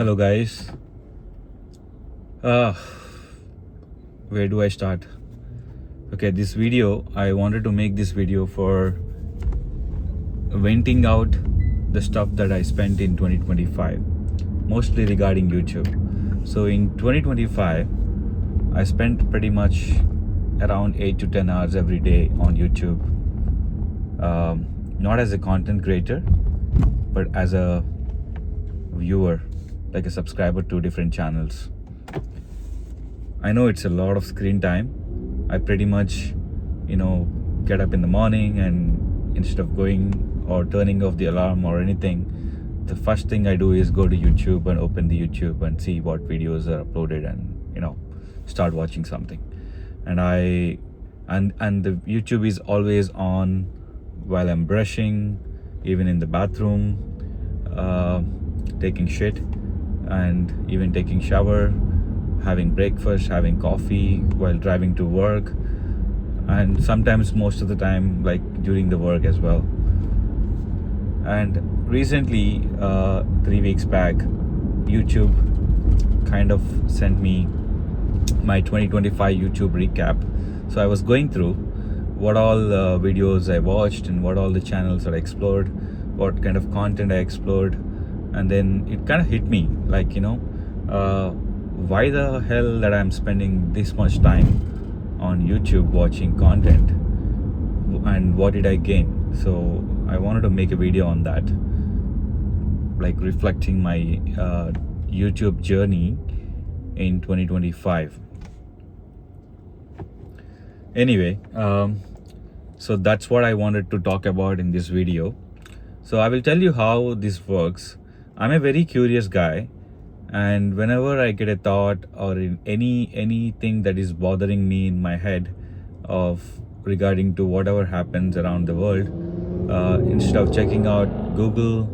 Hello, guys. Uh, where do I start? Okay, this video, I wanted to make this video for venting out the stuff that I spent in 2025, mostly regarding YouTube. So in 2025, I spent pretty much around 8 to 10 hours every day on YouTube. Not as a content creator, but as a viewer, like a subscriber to different channels. I know it's a lot of screen time. I pretty much, get up in the morning, and instead of going or turning off the alarm or anything, the first thing I do is go to YouTube and open the YouTube and see what videos are uploaded and, start watching something. And the YouTube is always on while I'm brushing, even in the bathroom, taking shit, and even taking shower, having breakfast, having coffee while driving to work, and sometimes most of the time like during the work as well. And recently, 3 weeks back, YouTube kind of sent me my 2025 YouTube recap. So I was going through what all videos I watched and what all the channels that I explored, what kind of content I explored, and then it kind of hit me like, why the hell that I'm spending this much time on YouTube watching content, and what did I gain? So I wanted to make a video on that, like reflecting my YouTube journey in 2025. Anyway, so that's what I wanted to talk about in this video. So I will tell you how this works. I'm a very curious guy, and whenever I get a thought or in anything that is bothering me in my head of regarding to whatever happens around the world, instead of checking out Google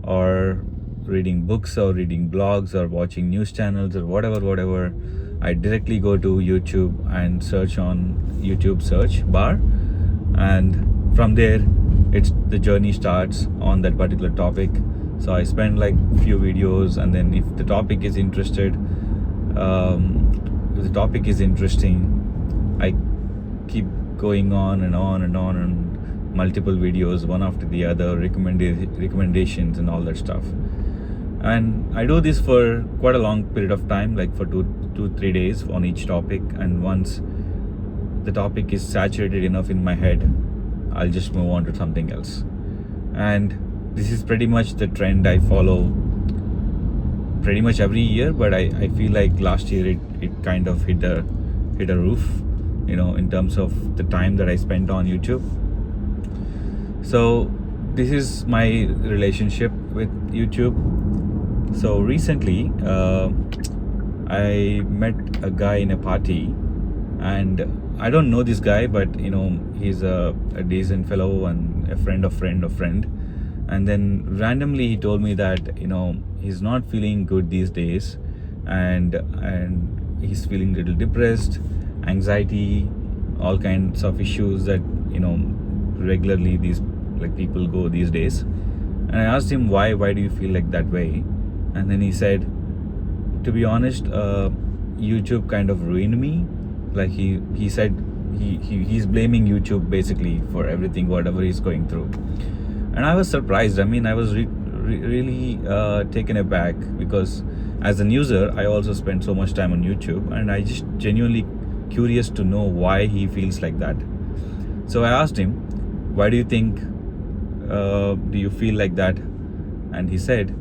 or reading books or reading blogs or watching news channels or whatever, I directly go to YouTube and search on YouTube search bar, and from there the journey starts on that particular topic. So I spend like few videos, and then if the topic is interesting, I keep going on and multiple videos, one after the other, recommendations and all that stuff. And I do this for quite a long period of time, like for 2-3 days on each topic. And once the topic is saturated enough in my head, I'll just move on to something else. And this is pretty much the trend I follow pretty much every year, but I feel like last year it kind of hit a roof, in terms of the time that I spent on YouTube. So this is my relationship with YouTube. So recently, I met a guy in a party, and I don't know this guy, but he's a decent fellow and a friend of friend. And then randomly he told me that he's not feeling good these days, and he's feeling a little depressed, anxiety, all kinds of issues that regularly these like people go these days. And I asked him why do you feel like that way? And then he said, to be honest, YouTube kind of ruined me. Like he said he's blaming YouTube basically for everything, whatever he's going through. And I was surprised. I mean, I was really taken aback, because as an user, I also spend so much time on YouTube, and I just genuinely curious to know why he feels like that. So I asked him, why do you think, do you feel like that? And he said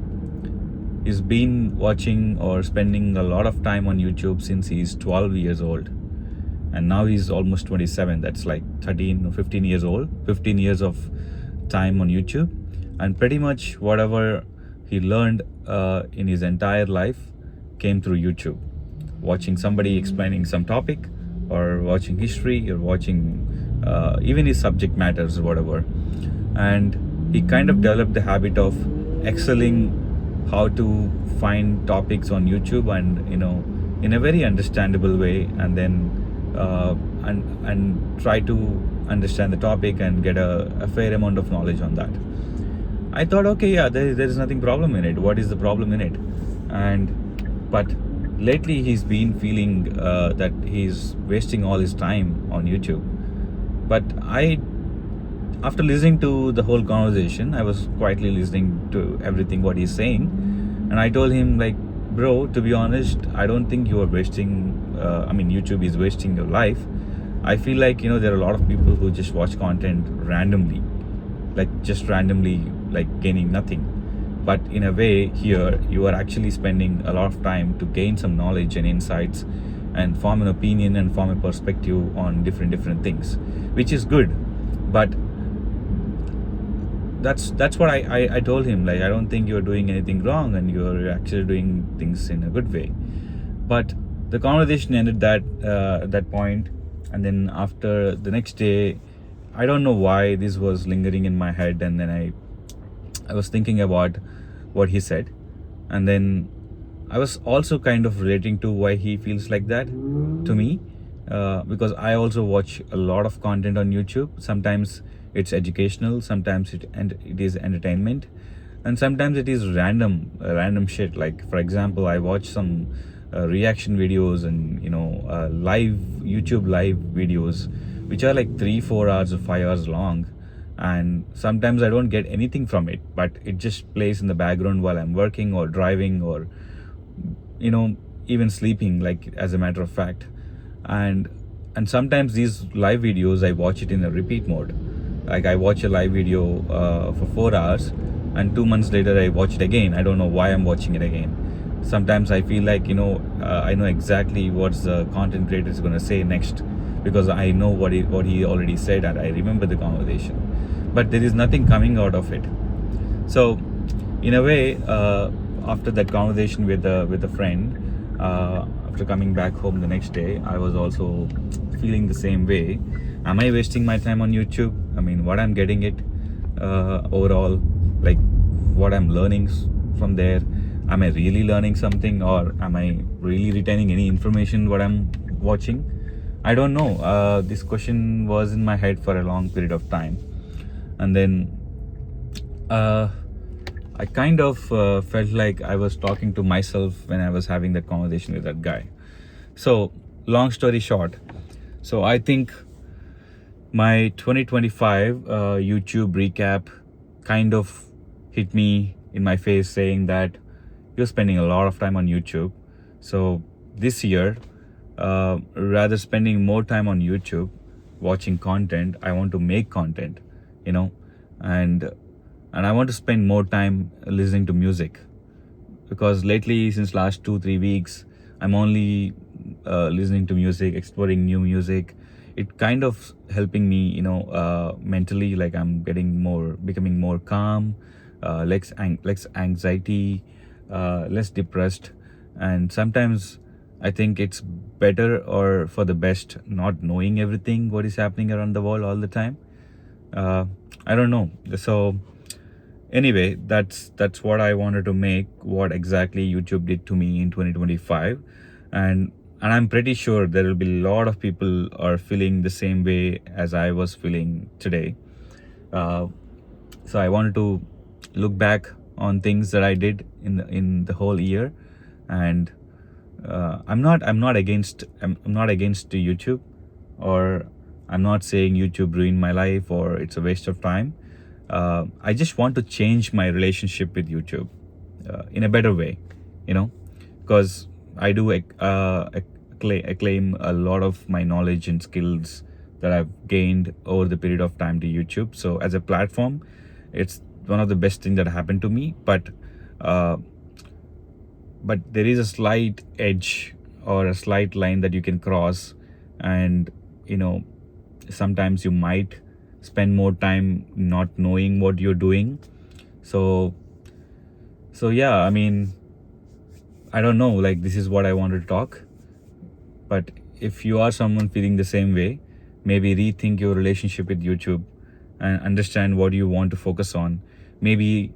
he's been watching or spending a lot of time on YouTube since he's 12 years old. And now he's almost 27. That's like 13 or 15 years old, 15 years of time on YouTube. And pretty much whatever he learned in his entire life came through YouTube. Watching somebody explaining some topic, or watching history, or watching even his subject matters or whatever. And he kind of developed the habit of excelling how to find topics on YouTube, and in a very understandable way, and then and try to understand the topic and get a fair amount of knowledge on that. I thought, okay, yeah, there is nothing problem in it. What is the problem in it? And but lately he's been feeling that he's wasting all his time on YouTube. But I, after listening to the whole conversation, I was quietly listening to everything what he's saying, and I told him, like, bro, to be honest, I don't think you are wasting. YouTube is wasting your life. I feel like, there are a lot of people who just watch content randomly, like just randomly, like gaining nothing. But in a way, here you are actually spending a lot of time to gain some knowledge and insights, and form an opinion and form a perspective on different things, which is good. But that's what I told him. Like, I don't think you're doing anything wrong, and you're actually doing things in a good way. But the conversation ended that point, and then after the next day, I don't know why this was lingering in my head, and then I was thinking about what he said, and then I was also kind of relating to why he feels like that to me, because I also watch a lot of content on YouTube. Sometimes it's educational, sometimes it is entertainment, and sometimes it is random shit. Like, for example, I watch some reaction videos and live YouTube live videos, which are like 3-4 hours or 5 hours long, and sometimes I don't get anything from it, but it just plays in the background while I'm working or driving, or even sleeping, like, as a matter of fact. And sometimes these live videos, I watch it in a repeat mode. Like, I watch a live video for 4 hours, and 2 months later I watch it again. I don't know why I'm watching it again. Sometimes I feel like, I know exactly what the content creator is going to say next, because I know what he already said, and I remember the conversation, but there is nothing coming out of it. So in a way, after that conversation with a friend, after coming back home the next day, I was also feeling the same way. Am I wasting my time on YouTube? I mean, what I'm getting it overall, like what I'm learning from there, am I really learning something, or am I really retaining any information what I'm watching? I don't know. This question was in my head for a long period of time, and then I kind of felt like I was talking to myself when I was having that conversation with that guy. So, long story short, so I think my 2025 YouTube recap kind of hit me in my face, saying that you're spending a lot of time on YouTube. So this year, rather spending more time on YouTube watching content, I want to make content, and I want to spend more time listening to music, because lately, since last 2-3 weeks, I'm only listening to music, exploring new music. It kind of helping me, mentally. Like, I'm becoming more calm, less anxiety, less depressed. And sometimes I think it's better, or for the best, not knowing everything what is happening around the world all the time. I don't know. So anyway, that's what I wanted to make, what exactly YouTube did to me in 2025. And I'm pretty sure there will be a lot of people are feeling the same way as I was feeling today. So I wanted to look back on things that I did in the whole year. And I'm not against YouTube, or I'm not saying YouTube ruined my life or it's a waste of time. I just want to change my relationship with YouTube in a better way, because I do acclaim a lot of my knowledge and skills that I've gained over the period of time to YouTube. So as a platform, it's one of the best things that happened to me. But there is a slight edge or a slight line that you can cross, and sometimes you might spend more time not knowing what you're doing. So yeah, I mean, I don't know, like, this is what I wanted to talk. But if you are someone feeling the same way, maybe rethink your relationship with YouTube and understand what you want to focus on. Maybe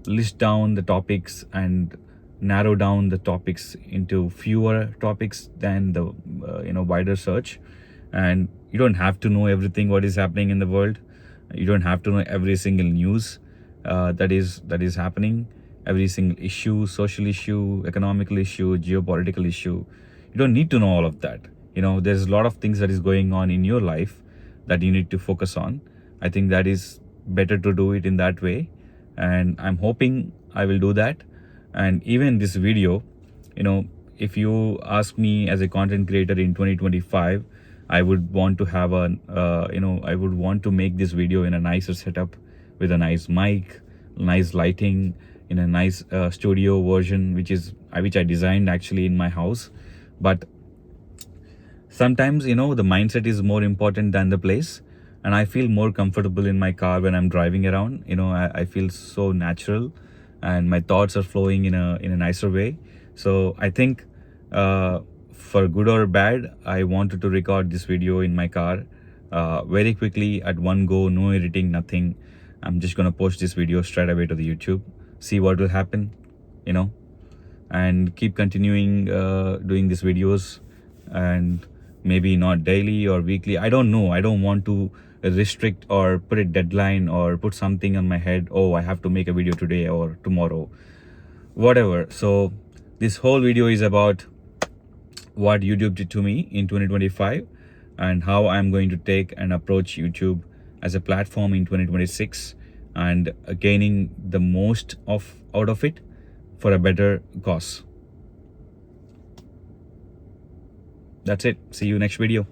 list down the topics and narrow down the topics into fewer topics than the wider search. And you don't have to know everything what is happening in the world. You don't have to know every single news that is happening. every single issue, social issue, economical issue, geopolitical issue. You don't need to know all of that. There's a lot of things that is going on in your life that you need to focus on. I think that is better to do it in that way, and I'm hoping I will do that. And even this video, if you ask me as a content creator in 2025, I would want to have I would want to make this video in a nicer setup with a nice mic, nice lighting, in a nice studio version, which I designed actually in my house. But sometimes, the mindset is more important than the place. And I feel more comfortable in my car when I'm driving around. I feel so natural, and my thoughts are flowing in a nicer way. So I think, for good or bad, I wanted to record this video in my car, very quickly at one go, no editing, nothing. I'm just gonna post this video straight away to the YouTube, see what will happen, and keep continuing doing these videos, and maybe not daily or weekly. I don't know. I don't want to restrict or put a deadline or put something on my head. Oh, I have to make a video today or tomorrow, whatever. So this whole video is about what YouTube did to me in 2025 and how I'm going to take and approach YouTube as a platform in 2026 and gaining the most out of it for a better cause. That's it. See you next video.